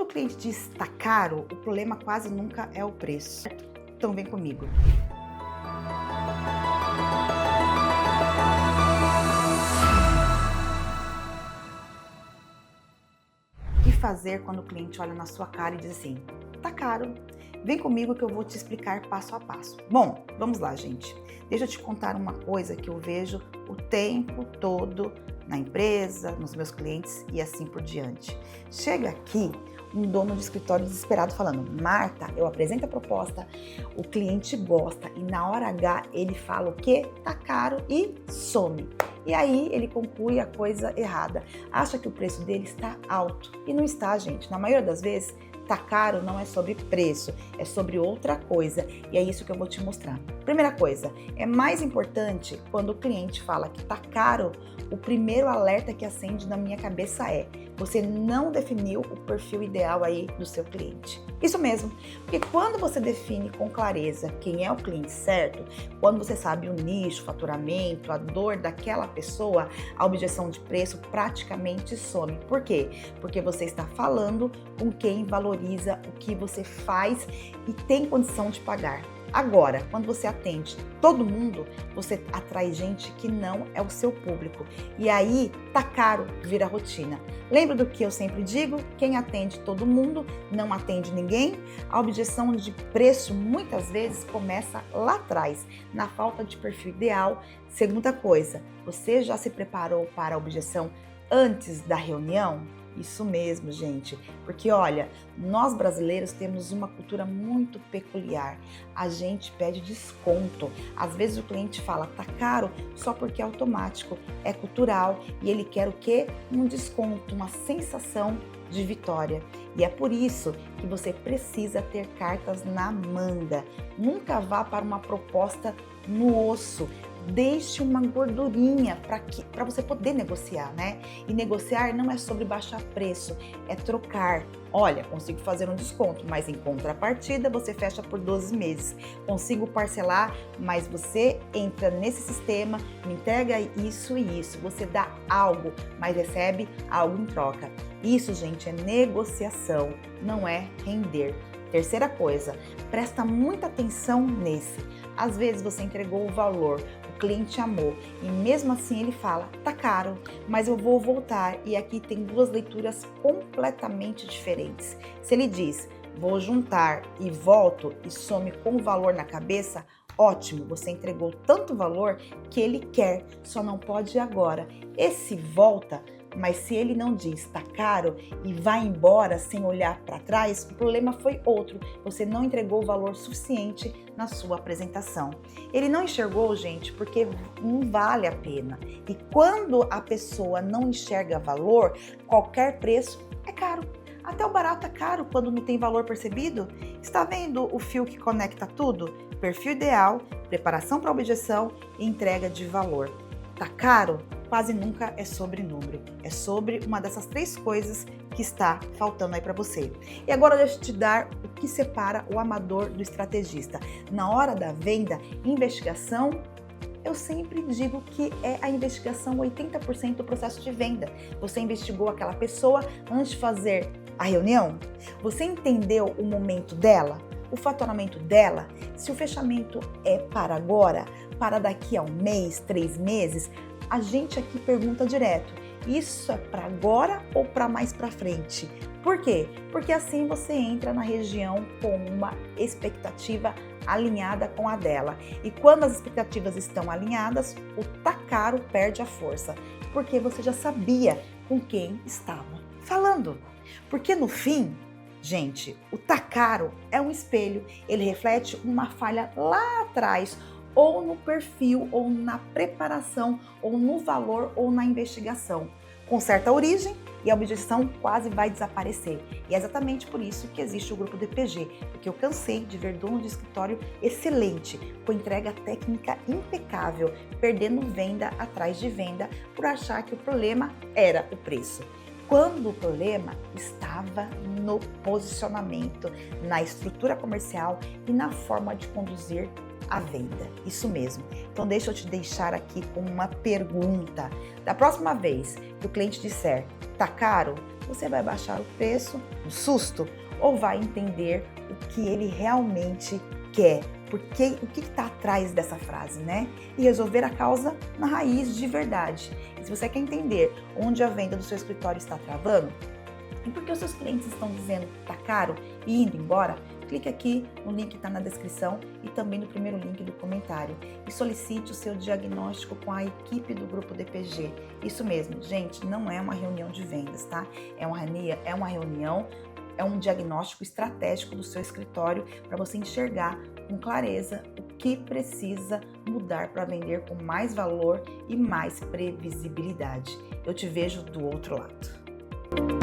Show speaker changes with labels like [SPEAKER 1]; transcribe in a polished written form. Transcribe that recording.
[SPEAKER 1] Quando o cliente diz tá caro, o problema quase nunca é o preço. Então vem comigo. O que fazer quando o cliente olha na sua cara e diz assim, tá caro, vem comigo que eu vou te explicar passo a passo. Bom, vamos lá, gente. Deixa eu te contar uma coisa que eu vejo o tempo todo na empresa, nos meus clientes e assim por diante. Chega aqui um dono de escritório desesperado falando, Marta, eu apresento a proposta, o cliente gosta e na hora H ele fala o quê? Tá caro e some. E aí ele conclui a coisa errada. Acha que o preço dele está alto. E não está, gente. Na maioria das vezes, tá caro não é sobre preço, é sobre outra coisa. E é isso que eu vou te mostrar. Primeira coisa, é mais importante quando o cliente fala que tá caro, o primeiro alerta que acende na minha cabeça é: você não definiu o perfil ideal aí do seu cliente. Isso mesmo, porque quando você define com clareza quem é o cliente certo, quando você sabe o nicho, o faturamento, a dor daquela pessoa, a objeção de preço praticamente some. Por quê? Porque você está falando com quem valoriza o que você faz e tem condição de pagar. Agora, quando você atende todo mundo, você atrai gente que não é o seu público. E aí, tá caro, vira rotina. Lembra do que eu sempre digo? Quem atende todo mundo não atende ninguém. A objeção de preço muitas vezes começa lá atrás, na falta de perfil ideal. Segunda coisa, você já se preparou para a objeção antes da reunião? Isso mesmo, gente, porque olha, nós brasileiros temos uma cultura muito peculiar. A gente pede desconto. Às vezes o cliente fala, tá caro, só porque é automático, é cultural e ele quer o quê? Um desconto, uma sensação de vitória. E é por isso que você precisa ter cartas na manga. Nunca vá para uma proposta no osso. Deixe uma gordurinha para você poder negociar, né? E negociar não é sobre baixar preço, é trocar. Olha, consigo fazer um desconto, mas em contrapartida você fecha por 12 meses. Consigo parcelar, mas você entra nesse sistema, me entrega isso e isso. Você dá algo, mas recebe algo em troca. Isso, gente, é negociação, não é render. Terceira coisa, presta muita atenção nesse. Às vezes você entregou o valor, o cliente amou e mesmo assim ele fala, tá caro, mas eu vou voltar. E aqui tem duas leituras completamente diferentes. Se ele diz, vou juntar e volto e some com o valor na cabeça, ótimo, você entregou tanto valor que ele quer, só não pode agora. Esse volta, mas se ele não diz tá caro e vai embora sem olhar para trás, o problema foi outro. Você não entregou o valor suficiente na sua apresentação. Ele não enxergou, gente, porque não vale a pena. E quando a pessoa não enxerga valor, qualquer preço é caro. Até o barato é caro quando não tem valor percebido. Está vendo o fio que conecta tudo? Perfil ideal, preparação para objeção e entrega de valor. Tá caro? Quase nunca é sobre número, é sobre uma dessas três coisas que está faltando aí para você. E agora deixa eu te dar o que separa o amador do estrategista. Na hora da venda, investigação, eu sempre digo que é a investigação 80% do processo de venda. Você investigou aquela pessoa antes de fazer a reunião? Você entendeu o momento dela? O faturamento dela? Se o fechamento é para agora, para daqui a um mês, 3 meses, a gente aqui pergunta direto, isso é para agora ou para mais para frente? Por quê? Porque assim você entra na região com uma expectativa alinhada com a dela. E quando as expectativas estão alinhadas, o tá caro perde a força, porque você já sabia com quem estava falando. Porque no fim, gente, o tá caro é um espelho, ele reflete uma falha lá atrás, ou no perfil, ou na preparação, ou no valor, ou na investigação. Com certa origem, e a objeção quase vai desaparecer. E é exatamente por isso que existe o grupo DPG, porque eu cansei de ver dono de escritório excelente, com entrega técnica impecável, perdendo venda atrás de venda por achar que o problema era o preço. Quando o problema estava no posicionamento, na estrutura comercial e na forma de conduzir a venda. Isso mesmo. Então deixa eu te deixar aqui com uma pergunta. Da próxima vez que o cliente disser, tá caro, você vai baixar o preço no susto ou vai entender o que ele realmente quer? Porque o que está atrás dessa frase, né? E resolver a causa na raiz de verdade. E se você quer entender onde a venda do seu escritório está travando, e por que os seus clientes estão dizendo que está caro e indo embora, clique aqui no link que está na descrição e também no primeiro link do comentário e solicite o seu diagnóstico com a equipe do Grupo DPG. Isso mesmo, gente, não é uma reunião de vendas, tá? É uma reunião, é um diagnóstico estratégico do seu escritório para você enxergar com clareza o que precisa mudar para vender com mais valor e mais previsibilidade. Eu te vejo do outro lado.